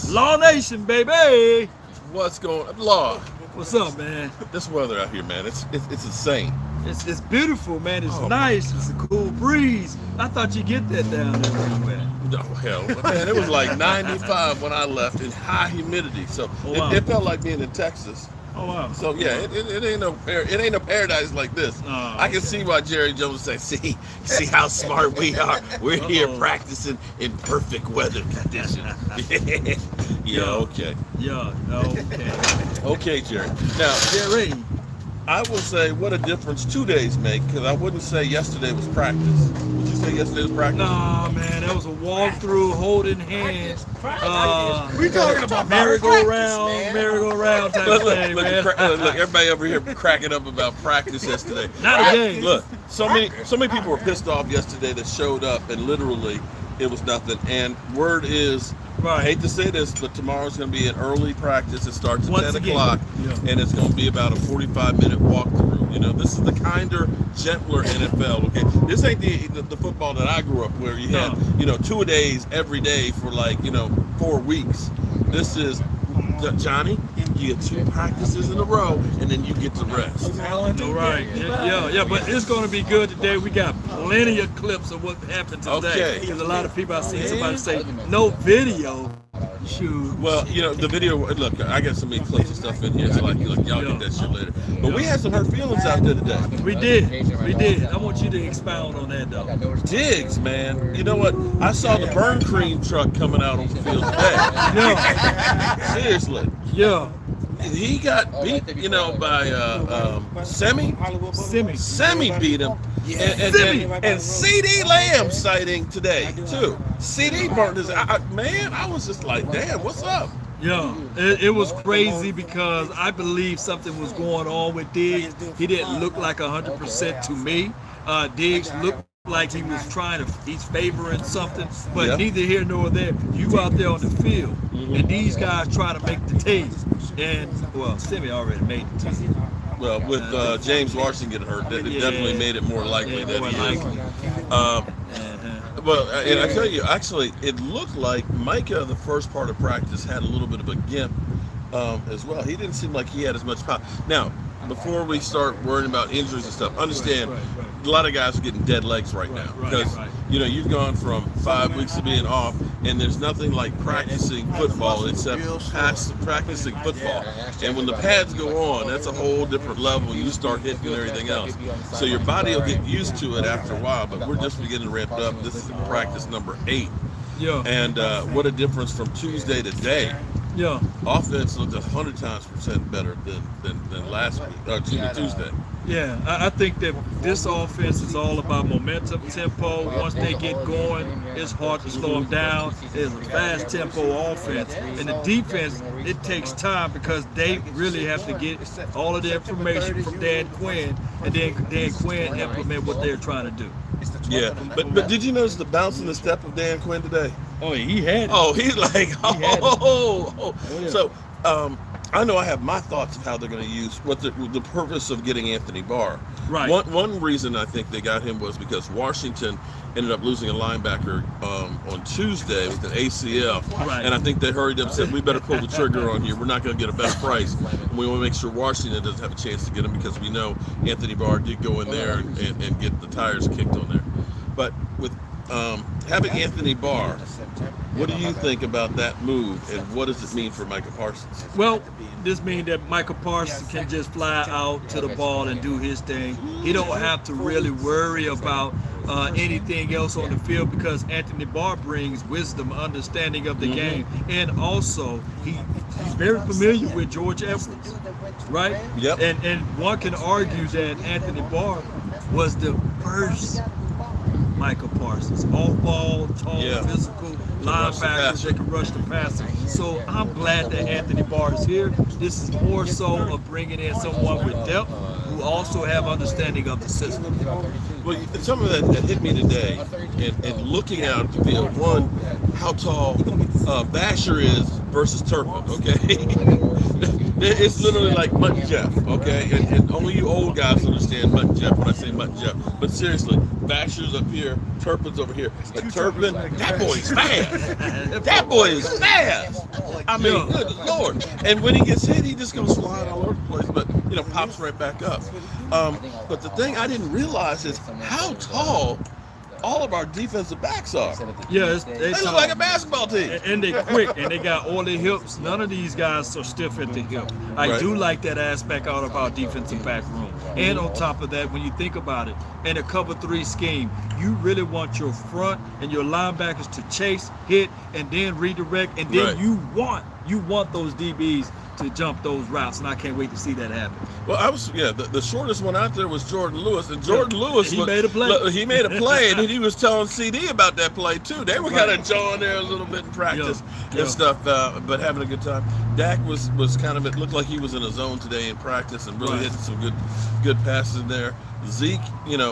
Law Nation, baby. What's going on? Law. What's up, man? This weather out here, man, it's insane. It's beautiful, man. It's Oh, nice. It's a cool breeze. I thought you'd get that down there where you at. Oh, hell, man, it was like 95 when I left in high humidity. So Oh, wow. it felt like being in Texas. Oh, wow. So yeah, it ain't no paradise like this. Oh, I can see why Jerry Jones say, see how smart we are. We're here practicing in perfect weather conditions. Yeah, okay. Yeah, okay. Okay, Jerry. Now, Jerry. I will say what a difference 2 days make, because I wouldn't say yesterday was practice. Would you say yesterday was practice? Nah, man, that was a walkthrough, holding hands. We talking about merry-go-round type Look, thing, man. look, everybody over here cracking up about practice yesterday. Not a game. Look, so many people were pissed off yesterday that showed up, and literally it was nothing. And word is, I hate to say this, but tomorrow's going to be an early practice. It starts at Once 10 again. o'clock, Yeah. and it's going to be about a 45-minute walkthrough. You know, this is the kinder, gentler NFL. Okay, this ain't the football that I grew up where you had 2-a-days every day for 4 weeks. This is Johnny. You get 2 practices in a row, and then you get to rest. All right. Yeah, but it's going to be good today. We got plenty of clips of what happened today. Okay. Because a lot of people, I've seen somebody say, no video. Shoot. Well, the video, look, I got so many clips and stuff in here, so look, y'all get that shit later. But we had some hurt feelings out there today. We did. I want you to expound on that, though. Diggs, man. You know what? I saw the burn cream truck coming out on the field today. Yeah. Seriously. Yeah. He got beat, by Semi. Semi beat him. And CD Lamb sighting today, too. CD burned his man, I was just like, damn, what's up? Yeah, it was crazy because I believe something was going on with Diggs. He didn't look like 100% to me. Diggs looked like he was he's favoring something, but neither here nor there. You out there on the field, and these guys try to make the team. And, Semi already made the team. Well, with James Washington getting hurt, that definitely made it more likely that he is. Well, and I tell you, actually, it looked like Micah, the first part of practice, had a little bit of a gimp as well. He didn't seem like he had as much power. Now, before we start worrying about injuries and stuff, understand a lot of guys are getting dead legs right now because you've gone from 5 weeks of being off, and there's nothing like practicing football except practicing football. And when the pads go on, that's a whole different level. You start hitting and everything else. So your body will get used to it after a while, but we're just beginning to ramp it up. This is practice number 8. Yeah. And what a difference from Tuesday to today. Yeah. Offense looked 100% better than last week, or Tuesday. Yeah, I think that this offense is all about momentum, tempo. Once they get going, it's hard to slow them down. It's a fast tempo offense. And the defense, it takes time because they really have to get all of the information from Dan Quinn, and then Dan Quinn implement what they're trying to do. Yeah, but did you notice the bounce in the step of Dan Quinn today? Oh, he had it. Oh, he's like, Yeah. So, I know I have my thoughts of how they're going to use what the purpose of getting Anthony Barr. Right. One reason I think they got him was because Washington ended up losing a linebacker on Tuesday with an ACL. Right. And I think they hurried up and said, we better pull the trigger on here. We're not going to get a better price. And we want to make sure Washington doesn't have a chance to get him because we know Anthony Barr did go in there and get the tires kicked on there. But with having Anthony Barr, what do you think about that move, and what does it mean for Micah Parsons? Well, this means that Micah Parsons can just fly out to the ball and do his thing. He don't have to really worry about anything else on the field because Anthony Barr brings wisdom, understanding of the game, and also he's very familiar with George Edwards, right? Yep. And one can argue that Anthony Barr was the first Micah Parsons, off ball, tall, physical linebackers that can rush the passer. So I'm glad that Anthony Barr is here. This is more so of bringing in someone with depth who also have understanding of the system. Well, something that hit me today, and looking out at the field, one, how tall Basher is versus Turpin, okay? It's literally like Mutt Jeff, okay? And only you old guys understand Mutt Jeff when I say Mutt Jeff. But seriously, Basher's up here, Turpin's over here. And Turpin, that boy is fast. That boy is fast. I mean, Yeah. good Lord. And when he gets hit, he just goes flying all over the place, but, pops right back up. But the thing I didn't realize is how tall all of our defensive backs are. Yeah, They look like a basketball team. and they quick, and they got all their hips. None of these guys are stiff at the hip. I Right. do like that aspect out of our defensive back room. And on top of that, when you think about it, in a cover 3 scheme, you really want your front and your linebackers to chase, hit, and then redirect, and then Right. you want those DBs to jump those routes, and I can't wait to see that happen. Well, the shortest one out there was Jordan Lewis, and Jordan Lewis made a play. He made a play, and he was telling CD about that play too. They were kind of jawing there a little bit in practice and stuff, but having a good time. Dak was kind of, it looked like he was in a zone today in practice and really hitting some good passes in there. Zeke,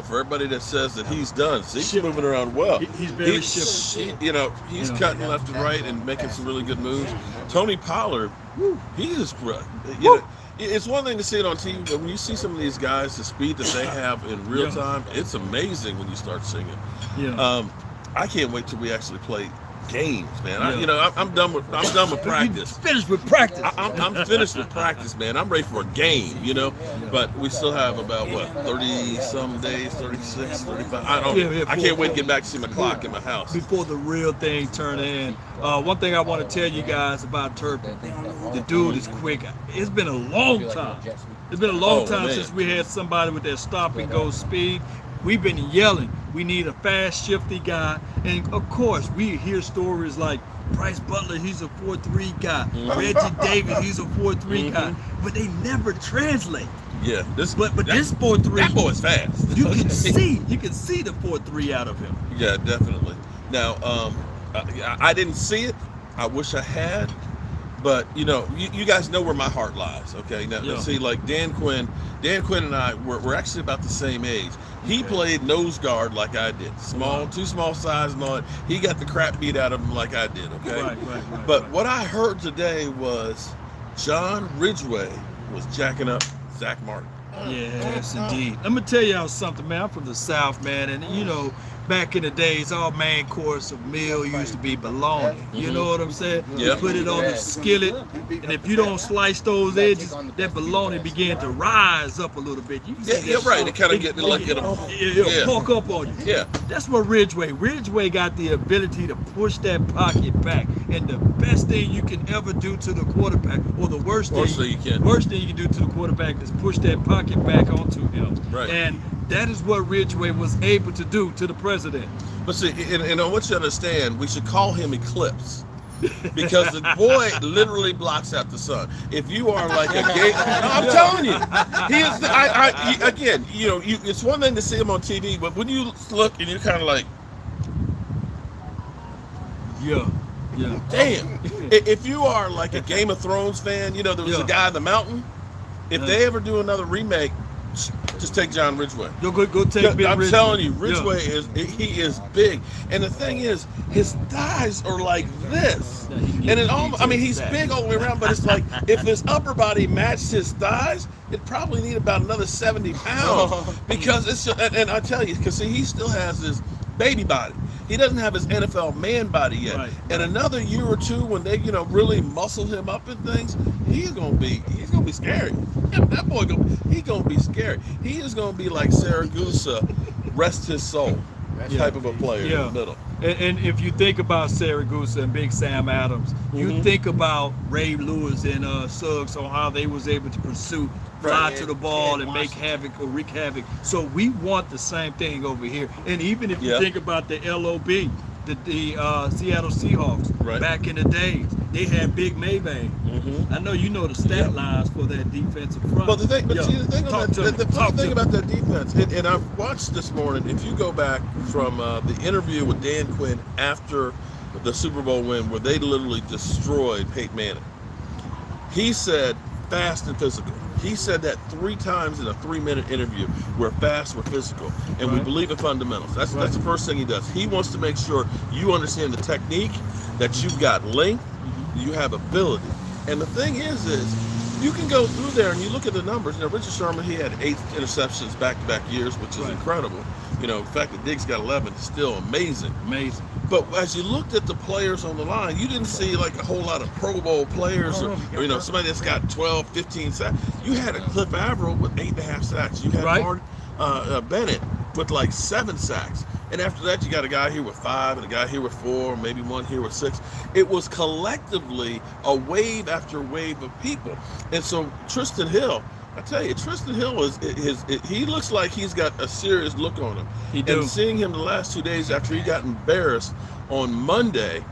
for everybody that says that he's done, Zeke's moving around well. He's very shifty. He's cutting left and right and making some really good moves. Tony Pollard, he is great. It's one thing to see it on TV, but when you see some of these guys, the speed that they have in real time, it's amazing when you start seeing it. Yeah. I can't wait till we actually play games, man. I'm done with practice. Finished with practice. I'm finished with practice, man. I'm ready for a game, But we still have about 30 some days, 36, 35. I can't wait to get back to see my clock in my house before the real thing turn in. One thing I want to tell you guys about Turpin, the dude is quick. It's been a long time. It's been a long time since we had somebody with that stop and go speed. We've been yelling, we need a fast, shifty guy. And of course, we hear stories like Bryce Butler, he's a 4-3 guy. Reggie Davis, he's a 4-3 guy. But they never translate. Yeah, this 4-3, that boy's fast. You can see the 4-3 out of him. Yeah, definitely. Now, I didn't see it. I wish I had. But you guys know where my heart lies. Okay, now see, like Dan Quinn and I were actually about the same age. He played nose guard like I did, too small size and all that. He got the crap beat out of him like I did. Okay, Right. But what I heard today was John Ridgway was jacking up Zach Martin. Yes, indeed. Let me tell y'all something, man. I'm from the South, man, and back in the days, our main course of meal used to be bologna. You know what I'm saying? Yeah. You put it on the skillet, and if you don't slice those edges, that bologna began to rise up a little bit. You can see that right. It kind of get like it'll pork up on you. Yeah. That's what Ridgway got the ability to push that pocket back. And the best thing you can ever do to the quarterback, or the worst thing you can do to the quarterback is push that pocket back onto him. Right. And that is what Ridgway was able to do to the president. But see, and I want you to understand, we should call him Eclipse. Because the boy literally blocks out the sun. If you are like a gay, I'm telling you, he is. Again, it's one thing to see him on TV, but when you look and you're kind of like, yeah. Damn. If you are like a Game of Thrones fan, there was a guy in the mountain. If they ever do another remake, just take John Ridgway. Go take Big I'm Ridgway. telling you, Ridgway is big, and the thing is, his thighs are like this, and it almost, he's big all the way around, but it's like if his upper body matched his thighs, it'd probably need about another 70 pounds because it's. And I tell you, because see, he still has his baby body. He doesn't have his NFL man body yet. Right. And another year or two, when they, really muscle him up and things, he's gonna be scary. That boy he's gonna be scary. He is gonna be like Saragusa, rest his soul, type of a player in the middle. And if you think about Saragusa and Big Sam Adams, you think about Ray Lewis and Suggs on how they was able to pursue, fly to the ball and make havoc or wreak havoc. So we want the same thing over here. And even if you think about the LOB, the Seattle Seahawks, back in the days, they had Big Mayvane. I know you know the stat lines for that defensive front. Well, the thing about that defense, and I've watched this morning, if you go back from the interview with Dan Quinn after the Super Bowl win, where they literally destroyed Peyton Manning, he said fast and physical. He said that 3 times in a 3-minute interview. We're fast, we're physical, and we believe in fundamentals. That's the first thing he does. He wants to make sure you understand the technique, that you've got length, you have ability. And the thing is you can go through there and you look at the numbers. Richard Sherman, he had 8 interceptions back-to-back years, which is incredible. The fact that Diggs got 11 is still amazing. Amazing. But as you looked at the players on the line, you didn't see like a whole lot of Pro Bowl players or somebody that's got 12, 15 sacks. You had a Cliff Averill with 8.5 sacks. You had Bennett with like 7 sacks. And after that, you got a guy here with 5 and a guy here with 4, maybe one here with 6. It was collectively a wave after wave of people. And so Tristan Hill, I tell you, Tristan Hill he looks like he's got a serious look on him. And seeing him the last 2 days after he got embarrassed on Monday,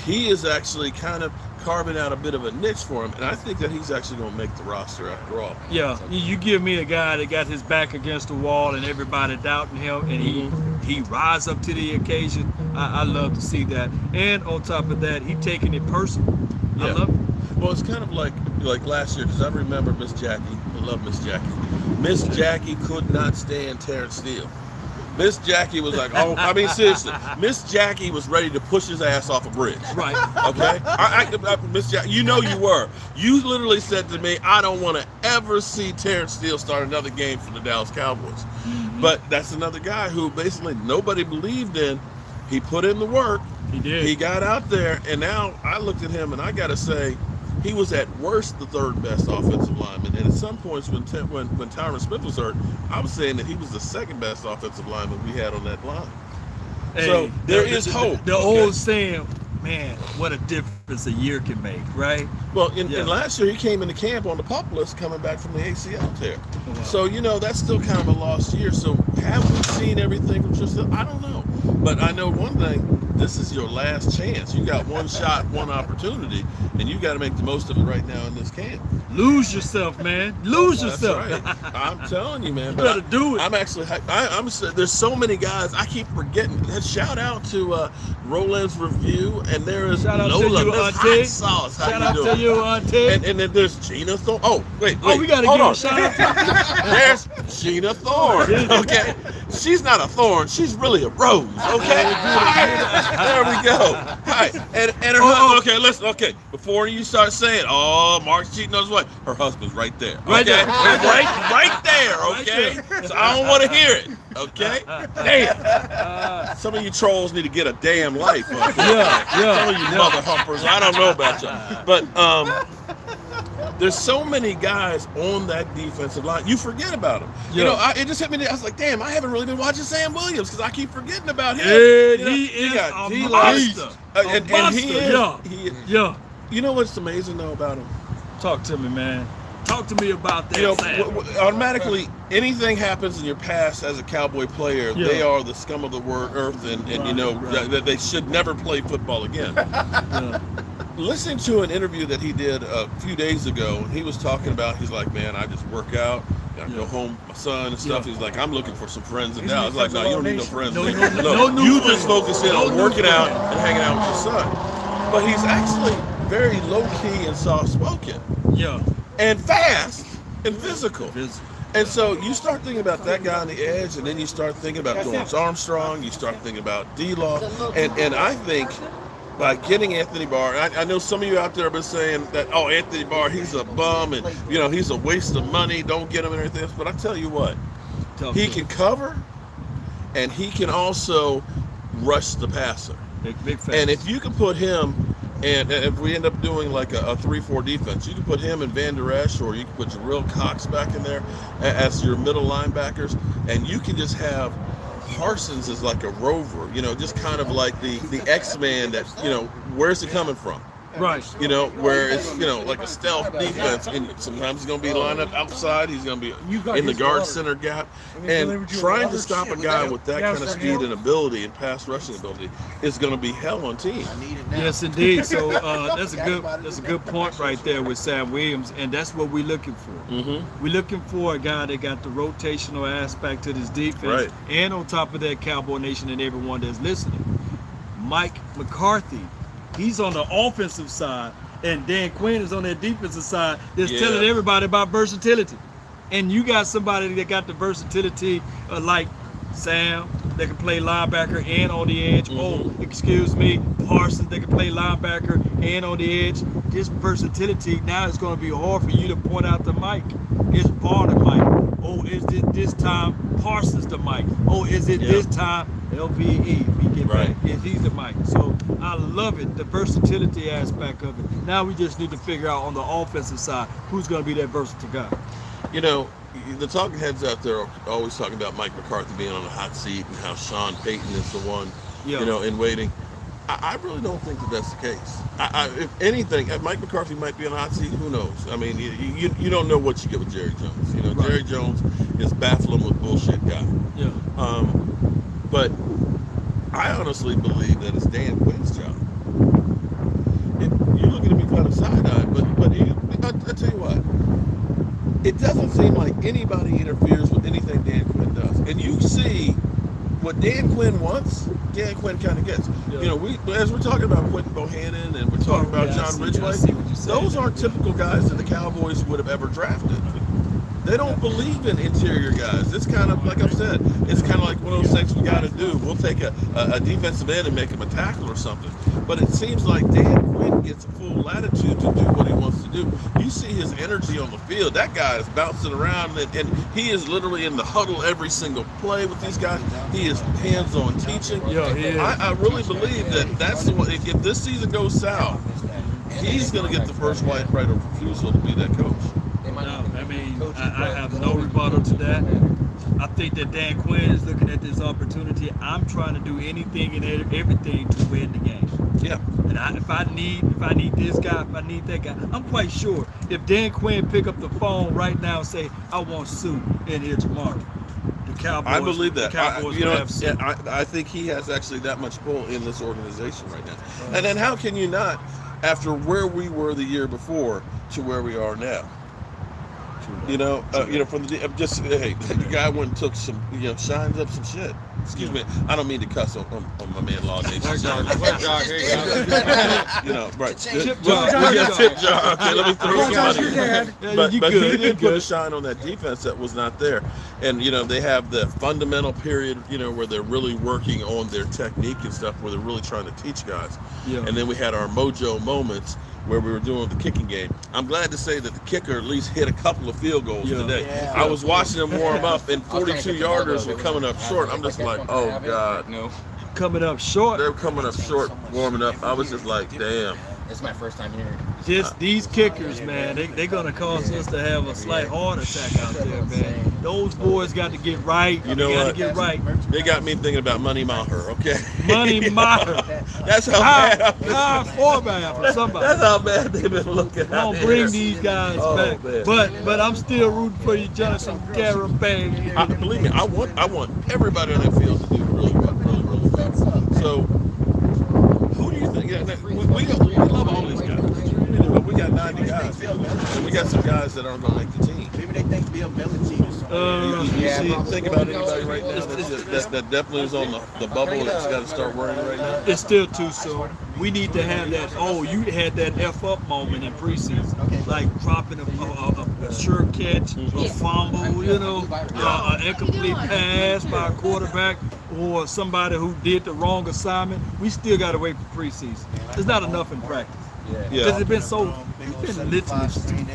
he is actually kind of carving out a bit of a niche for him, and I think that he's actually going to make the roster after all. Yeah, you give me a guy that got his back against the wall and everybody doubting him, and he rise up to the occasion. I love to see that, and on top of that, he taking it personal. I love it. Well, it's kind of like last year, because I remember Miss Jackie. I love Miss Jackie. Miss Jackie could not stand Terrence Steele. Miss Jackie was like, seriously, Miss Jackie was ready to push his ass off a bridge. Right. Okay? Miss Jackie, you were. You literally said to me, I don't want to ever see Terrence Steele start another game for the Dallas Cowboys. Mm-hmm. But that's another guy who basically nobody believed in. He put in the work. He did. He got out there, and now I looked at him, and I got to say, he was at worst the 3rd best offensive lineman, and at some points when Tyron Smith was hurt, I was saying that he was the 2nd best offensive lineman we had on that line. Hey, so there is hope. The old saying, man, what a difference a year can make, right? Well, and last year he came into camp on the PUP list coming back from the ACL tear. Wow. So, that's still kind of a lost year. So have we seen everything from Tristan? I don't know. But I know one thing. This is your last chance. You got one shot, one opportunity, and you got to make the most of it right now in this camp. Lose yourself, man. Lose yourself. That's right. I'm telling you, man. You better do it. I'm actually. There's so many guys. I keep forgetting. Shout out to Roland's Review, and there is Lola. To you, Auntie. Sauce. Shout out to you, Auntie. And then there's Gina Thorne. Oh, wait. We got to give a shout out to There's Gina Thorne. Okay, she's not a thorn. She's really a rose. Okay. There we go. All right. And her okay, before you start saying, Mark's cheating on his wife, her husband's right there. Okay? Right there. Right there, okay? Right there. So I don't want to hear it. Okay? Damn. Some of you trolls need to get a damn life. Okay? Some of you mother humpers. I don't know about you. But there's so many guys on that defensive line. You forget about them. It just hit me. I was like, damn, I haven't really been watching Sam Williams because I keep forgetting about him. He is a monster. And he is. Yeah. You know what's amazing though about him? Talk to me, man. Talk to me about that. Automatically, anything happens in your past as a Cowboy player, they are the scum of the earth, and that they should never play football again. Listening to an interview that he did a few days ago, and he was talking about, he's like, man, I just work out, I go home, my son and stuff. He's like, I'm looking for some friends in Dallas. I was like, no, you don't need no friends. No, you just focus in on working out and hanging out with your son. But he's actually very low-key and soft-spoken. Yeah. And fast and physical. And so you start thinking about that guy on the edge, and then you start thinking about Dorrance Armstrong, you start thinking about D-Law, and I think by getting Anthony Barr, I know some of you out there have been saying that, Anthony Barr, he's a bum, and he's a waste of money, don't get him and everything else, but I tell you what, he can cover, and he can also rush the passer. Big fast. And if you can put him, and if we end up doing like a 3-4 defense, you can put him and Van Der Esch, or you can put Jarrell Cox back in there as your middle linebackers, and you can just have Parsons as like a rover, just kind of like the X-Man that, where's it coming from? Right. Where it's, like a stealth defense, and sometimes he's going to be lined up outside, he's going to be in the guard center gap, and trying to stop a guy with that kind of speed and ability and pass rushing ability is going to be hell on team. Yes, indeed. So that's a good point right there with Sam Williams, and that's what we're looking for. Mm-hmm. We're looking for a guy that got the rotational aspect to this defense, and on top of that, Cowboy Nation and everyone that's listening, Mike McCarthy. He's on the offensive side, and Dan Quinn is on that defensive side that's telling everybody about versatility. And you got somebody that got the versatility like Sam, that can play linebacker and on the edge. Parsons, that can play linebacker and on the edge. This versatility, now it's going to be hard for you to point out to Mike. It's part of Mike. Oh, is it this time Parsons the mic? Oh, is it this time LVE? If he get back, is he the mic? So I love it, the versatility aspect of it. Now we just need to figure out on the offensive side who's going to be that versatile guy. You know, the talking heads out there are always talking about Mike McCarthy being on the hot seat and how Sean Payton is the one, you know, in waiting. I really don't think that that's the case. If anything, Mike McCarthy might be on the hot seat. Who knows? I mean, you don't know what you get with Jerry Jones. You know, Jerry Jones is baffling with bullshit guy. Yeah. But I honestly believe that it's Dan Quinn's job. You're looking at me kind of side-eyed, but I tell you what, it doesn't seem like anybody interferes with anything Dan Quinn does. And you see what Dan Quinn wants, Dan Quinn kind of gets. Yeah. You know, as we're talking about Quentin Bohannon and we're talking about John Ridgway, those aren't typical guys that the Cowboys would have ever drafted. They don't believe in interior guys. It's kind of, like I've said, it's kind of like one of those things we got to do. We'll take a defensive end and make him a tackle or something. But it seems like Dan Quinn gets full latitude to do what he wants to do. You see his energy on the field. That guy is bouncing around, and he is literally in the huddle every single play with these guys. He is hands-on teaching. Yeah, I really believe that that's the one. If this season goes south, he's going to get the first right of refusal to be that coach. No, I mean, I have no rebuttal to that. I think that Dan Quinn is looking at this opportunity. I'm trying to do anything and everything to win the game. Yeah. And if I need this guy, if I need that guy, I'm quite sure if Dan Quinn pick up the phone right now and say, I want Sue in here tomorrow, the Cowboys. I believe that. I think he has actually that much pull in this organization right now. And then how can you not, after where we were the year before to where we are now? From the guy went and took some, shines up some shit. Excuse me, I don't mean to cuss on my man Law Nation. Right. Tip jar. Okay, let me throw somebody. But he did put a shine on that defense that was not there. And, they have the fundamental period, where they're really working on their technique and stuff, where they're really trying to teach guys. Yeah. And then we had our mojo moments where we were doing the kicking game. I'm glad to say that the kicker at least hit a couple of field goals today. Yeah. I was watching them warm up, and 42-yarders were coming up short. I'm just like, oh, God. No. Coming up short? They're coming up short, warming up. I was just like, damn. It's my first time here. These kickers, man, they're going to cause us to have a slight heart attack out there, man. Those boys got to get right. You know what? Got to get right. They got me thinking about Money Maher, okay? Money Maher. That's how bad. For somebody. That's how bad they've been looking. Don't bring these guys back. Man. But I'm still rooting for you, Jonathan Garibay. Believe me, I want everybody on that field to do really well, really well. So, who do you think? We love all these guys. But we got 90 guys. And we got some guys that aren't going to make the team. Maybe they think Bill Belichick. Think about anybody right now that definitely is on the bubble that's got to start worrying right now? It's still too soon. We need to have that, you had that F-up moment in preseason, like dropping a sure catch, a fumble, an incomplete pass by a quarterback or somebody who did the wrong assignment. We still got to wait for preseason. There's not enough in practice. Because it's been literally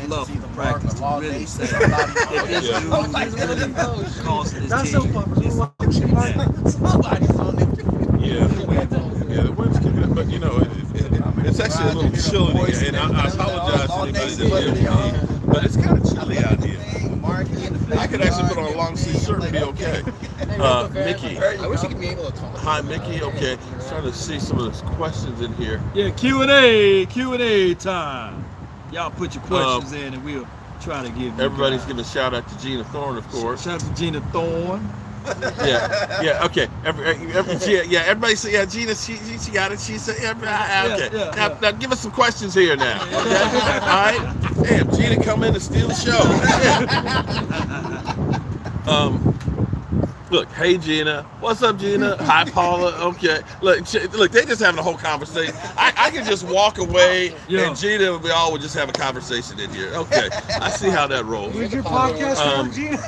fluff in practice to really say that this dude is really costing his team. The wind's kicking up, but it's actually a little chilly here, and I apologize to anybody that lives here, but it's kind of chilly out here. I could actually put on a long sleeve shirt and be okay. Mickey. I wish you could be able to talk. Hi, Mickey. Okay. Trying to see some of those questions in here. Yeah, Q&A time. Y'all put your questions in and we'll try to give everybody's giving a shout out to Gina Thorne, of course. Shout out to Gina Thorne. Okay. Everybody say, Gina, she got it. She said, okay. Now give us some questions here now. Okay? All right. Damn, Gina come in and steal the show. Look, hey Gina, what's up, Gina? Hi, Paula. Okay, look, they just having a whole conversation. I could just walk away, and Gina and we all would just have a conversation in here. Okay, I see how that rolls. Where's your podcast, Gina?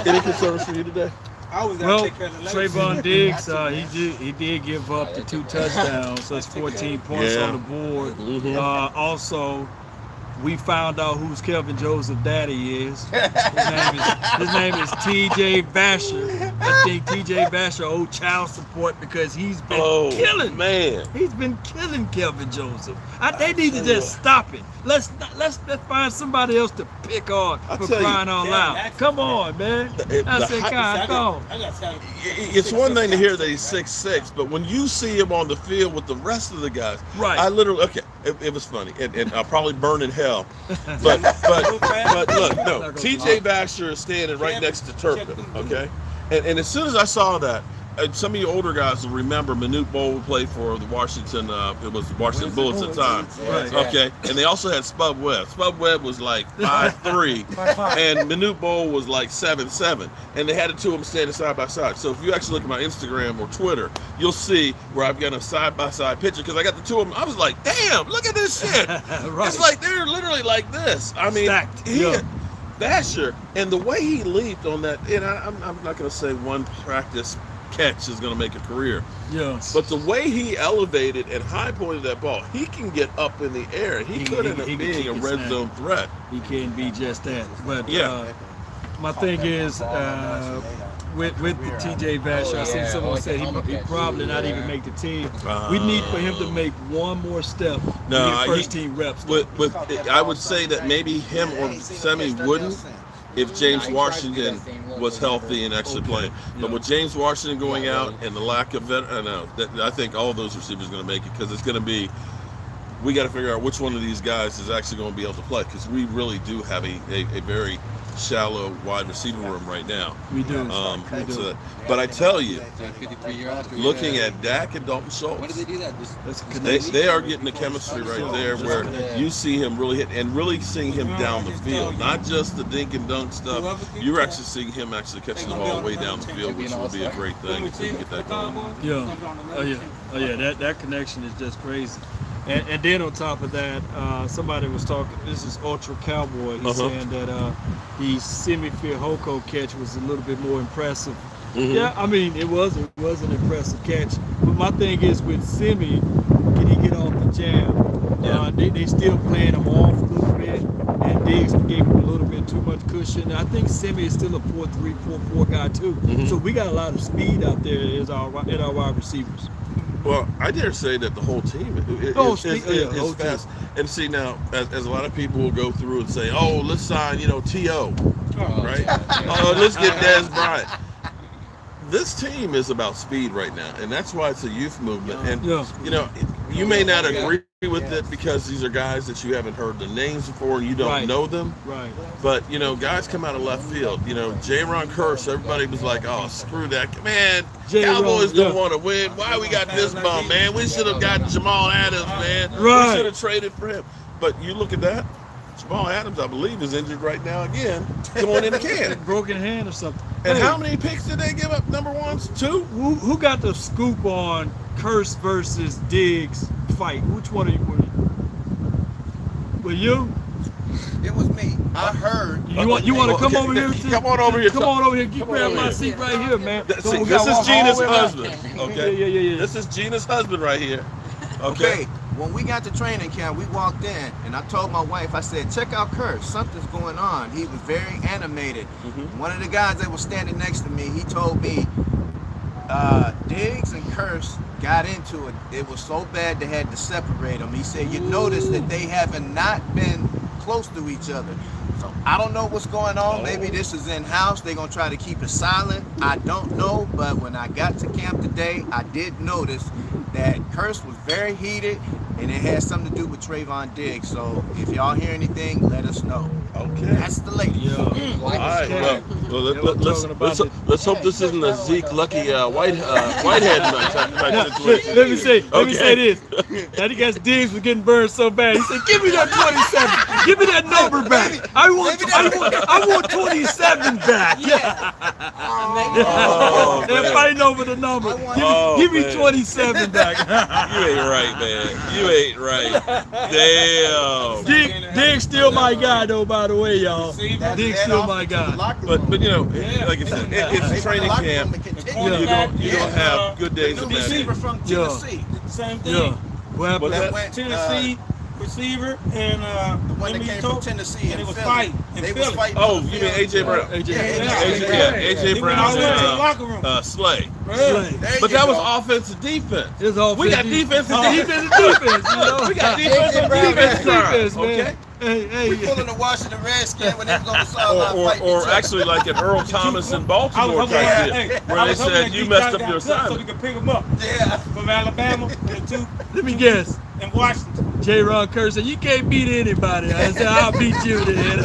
Any concerns for you today? Well, Trayvon Diggs, he did give up the 2 touchdowns, so it's 14 points on the board. Also, we found out who's Kelvin Joseph's daddy is. His name is T.J. Vasher. I think T.J. Vasher owed child support because he's been killing. Man. He's been killing Kelvin Joseph. They need to just stop it. Let's find somebody else to pick on for crying out loud. Come on, man. I said, God, come on. It's one thing to hear that he's 6'6", but when you see him on the field with the rest of the guys, right? I literally it was funny, and I'll probably burn in hell. But look, no, T.J. Vasher is standing right next to Turpin, okay? And as soon as I saw that, some of you older guys will remember Manute Bol played for the Washington, it was the Washington Bullets at the time. Right. Okay, and they also had Spud Webb. Spud Webb was like 5'3", and Manute Bol was like 7'7", and they had the two of them standing side by side. So if you actually look at my Instagram or Twitter, you'll see where I've got a side-by-side picture, because I got the two of them. I was like, damn, look at this shit. Right. It's like they're literally like this. I mean, stacked. Vasher, and the way he leaped on that, and I'm not going to say one practice catch is going to make a career. Yes. But the way he elevated and high pointed that ball, he can get up in the air, and he could end up being a red zone threat. He can be just that. But yeah. My thing is, with the T.J. Vasher, I seen someone say he probably not even make the team. We need for him to make one more step to get first team reps. I would say that maybe him or Semi wouldn't if James Washington was healthy and actually playing. But with James Washington going out and the lack of I think all of those receivers are going to make it, because it's going to be, we got to figure out which one of these guys is actually going to be able to play, because we really do have a very shallow wide receiver room right now. We do. But I tell you, looking at Dak and Dalton Schultz, they are getting the chemistry right there, where you see him really hit, and really seeing him down the field, not just the dink and dunk stuff. You're actually seeing him actually catching the ball way down the field, which will be a great thing if we can get that going. Yeah. Oh yeah. That connection is just crazy. And then on top of that, somebody was talking, this is Ultra Cowboy, he's saying that the Semi Fehoko catch was a little bit more impressive. Yeah, I mean, it was an impressive catch. But my thing is, with Semi, can he get off the jam? They still playing him off a little bit, and Diggs gave him a little bit too much cushion. I think Semi is still a 4-3, 4-4 guy too. So we got a lot of speed out there in our wide receivers. Well, I dare say that the whole team is fast. And see, now, as a lot of people will go through and say, oh, let's sign, T.O., right? Oh, let's get Dez Bryant. This team is about speed right now, and that's why it's a youth movement. And, you may not agree with it because these are guys that you haven't heard the names before and you don't know them. Right. But, guys come out of left field. J-Ron Curse, everybody was like, oh, screw that. Man, Cowboys don't want to win. Why we got this bum, man? We should have gotten Jamal Adams, man. Right. We should have traded for him. But you look at that. Jamal Adams, I believe, is injured right now again, going in the can. Broken hand or something. And how many picks did they give up, number ones? 2? Who got the scoop on Curse versus Diggs fight? Which one of you were? Were you? It was me. I heard. You want to come over here? Come on over here. Come on over here. You grab my seat right here, man. This is Gina's husband. Okay. Yeah. This is Gina's husband right here. Okay. When we got to training camp, we walked in, and I told my wife, I said, check out Curse. Something's going on. He was very animated. One of the guys that was standing next to me, he told me Diggs and Curse got into it. It was so bad they had to separate them. He said, you notice that they haven't not been close to each other. So I don't know what's going on. Maybe this is in-house. They're going to try to keep it silent. I don't know. But when I got to camp today, I did notice that Curse was very heated, and it had something to do with Trayvon Diggs. So if y'all hear anything, let us know. Okay. That's the latest. All right. Well, let's hope this isn't a Zeke Lucky Whitehead type situation. Let me say this. That he got Diggs was getting burned so bad. He said, "Give me that 27. Give me that number back. I want 27 back." They're fighting over the number. Give me 27 back. You ain't right, man. You ain't right. Damn. Diggs still my guy, though. By the way, y'all. Diggs still my guy. But like I said, it's a training camp. You don't have good days and bad days. Receiver from Tennessee. Same thing. Yeah. What's that? Tennessee receiver, and The one that came from Tennessee and and they was Philly. fighting. They was fighting. Oh, you mean AJ Brown? AJ. AJ They went all Brown the way to the and locker room. Slay. Really? There But you that was go. offensive defense. It's all We got defense and defense, defense. You know? We got defensive defense, defense, man. okay? Hey, We pulling the Washington Redskins when they was on the sideline fighting each Or other. actually like an Earl Thomas in Baltimore type deal, where they said you messed up your So we assignment. could pick them up Yeah. from Alabama to let me guess. in Washington. J. Ron Kerr said, "You can't beat anybody." I said, "I'll beat you then."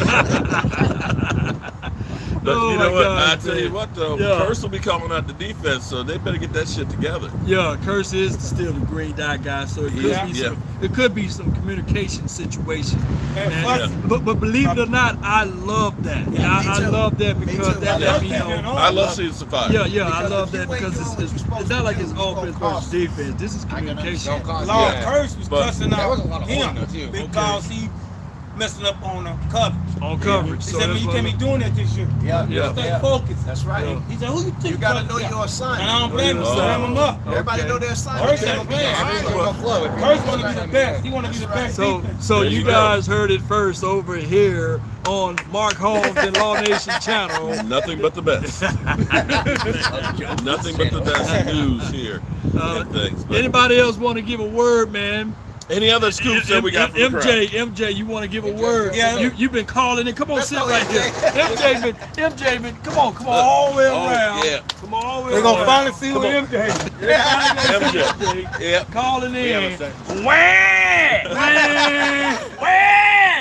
But Oh you know my what? God, I tell you man. what though, Yeah. Curse will be coming out the defense, so they better get that shit together. Yeah, Curse is still the green dot guy, so it could Yeah. be Yeah. it could be some communication situation. And Man. plus, But believe it or not, I love that. Yeah, I me too. love that Me because too. that Yeah. let me know. I love seeing survive. Yeah, I Because love if that you ain't because doing what you're it's supposed not to like do, it's you gonna offense cost versus defense. This is communication. Lord Yeah. Curse was But- cussing There out was a lot of him holding there, too. because he messing up on the coverage. On coverage. He So said, that's "Man, you what can't be doing that this year. Yeah, Yeah. Stay yeah. focused." That's right. Yeah. He said, "Who you think?" You gotta know cussing your out?" assignment. And I don't blame him. Oh. Slam him up. Everybody Okay. know their assignment. Curse ain't playing. Curse want to be the best. He want to be the best So, defense. so There you you go. guys heard it first over here on Mark Holmes and Law Nation channel. Nothing but the best. Nothing but the best news here. And things. But Anybody else want to give a word, man? any other scoops that we got from the crowd? MJ, you want to give a word? Yeah. You've been calling it. Come on, sit go, right there. MJ been, come on, all the way around. Yeah. Come on, all the way They're around. gonna finally see Come what on. MJ. MJ. Yeah. Calling in.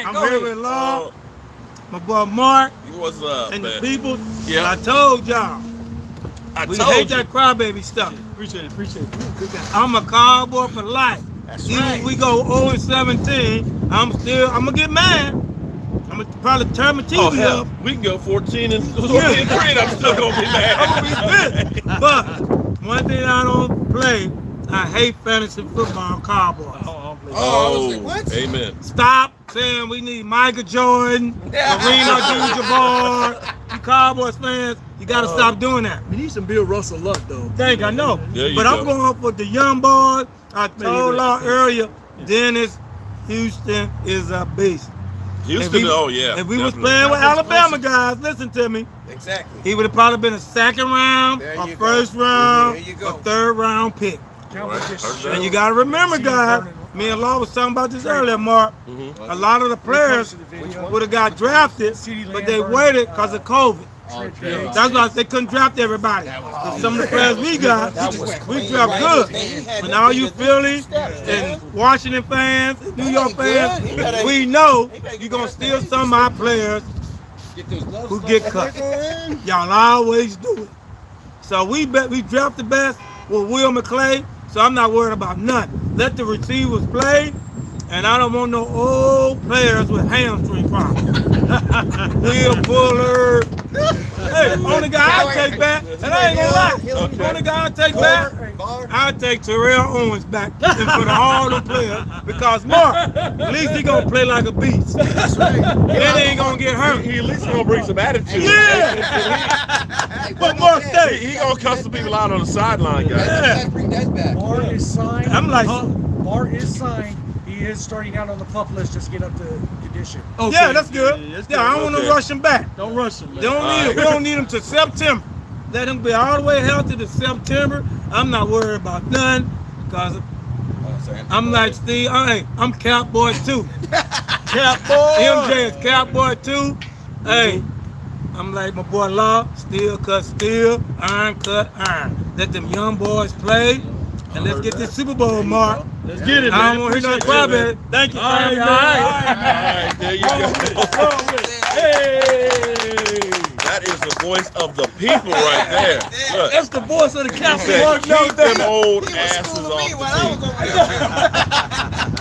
I'm Go here ahead. with Love, my boy Mark, What's up, and man? the people. Yeah. I told y'all, I we told hate you. that crybaby stuff. Appreciate it. I'm a Cowboy for life. That's Even right. if we go 0-17, I'm gonna get mad. I'm gonna probably turn my TV Oh hell, up. we can go 14 and 3, and I'm still gonna be mad. I'm gonna be pissed. But one thing I don't play, I hate fantasy football Cowboys. Oh, amen. Stop saying we need Michael Jordan, Kareem Abdul-Jabbar. You Cowboys fans, you gotta stop doing that. We need some Bill Russell luck, though. I know. There you But go. I'm going for the young boys. I told Maybe. y'all earlier, Dennis Houston is a beast. Houston, oh yeah. If we was definitely. playing with Alabama guys, listen to me, Exactly. he would have probably been a second round, There a you first go. round, There you go. a third round pick. Right. And you gotta remember, guys, me and Law was talking about this earlier, Mark. A lot of the players would have got drafted, but they waited because of COVID. That's why they couldn't draft everybody. 'Cause some of the players we got, we draft good. And all you Philly and Washington fans, and New York fans, we know you're gonna steal some of our players who get cut. Y'all always do it. So we draft the best with Will McClay, so I'm not worried about nothing. Let the receivers play, and I don't want no old players with hamstring problems. Will Fuller. Hey, only guy I take back, and I ain't gonna lie, only guy I take back, I'll take Terrell Owens back and put all the players, because Mark, at least he gonna play like a beast. That's right. Then he ain't gonna get hurt. He at least gonna bring some attitude. Yeah! But Mark, stay. He gonna cuss the people out on the sideline, guys. Yeah. Bring that back. Bar is signed. I'm like- Bar is signed. He is starting out on the pup list just to get up to condition. Okay. Yeah, that's good. that's Yeah, I don't want Okay. to rush him back. Don't rush him, man. They don't need him. We don't need him to September. Let him be all the way healthy to September. I'm not worried about none, because I'm like Steve. I'm Cowboy too. Cowboy. MJ is Cowboy too. Hey, I'm like my boy Law. Steel cut steel, iron cut iron. Let them young boys play, and let's get this Super Bowl, Mark. Let's get it, man. I don't want to hear no crybaby. Thank you. All right, Frank. all right. All right, there you go. Hey. That is the voice of the people right there. Look, That's the voice of the he Cowboys. said, keep them old He was asses schooling off me the while I was team. over there.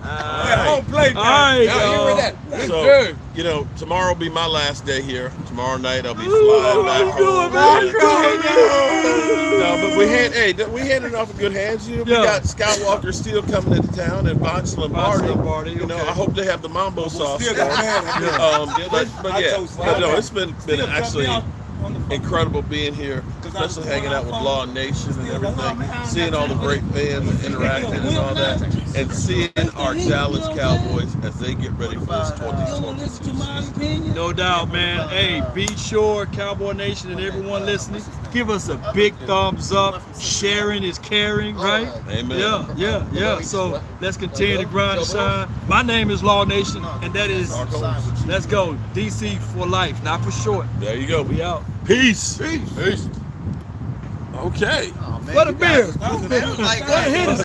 I don't play. All right, Now, you y'all. hear that? So, you know, tomorrow will be my last day here. Tomorrow night I'll be flying back home. No, but we handed off in good hands. You know, we Yeah. got Scott Walker still coming into town and Vonch Lombardi. Lombardi, You know, okay. I hope they have the mambo sauce. still for it. got mad at me. But yeah, but no, it's been actually incredible being here, especially hanging out with Law Nation and everything, seeing all the great fans interacting and all that. and seeing our Dallas Cowboys as they get ready for this 2022 season. No doubt, man. Hey, be sure, Cowboy Nation and everyone listening, give us a big thumbs up. Sharing is caring, right? Amen. Yeah. So let's continue to grind and shine. My name is Law Nation, and that is, let's go, DC for life, not for short. There you go. We out. Peace. Peace. Okay. Oh, man, What a you guys- beer. man, like, What a hit.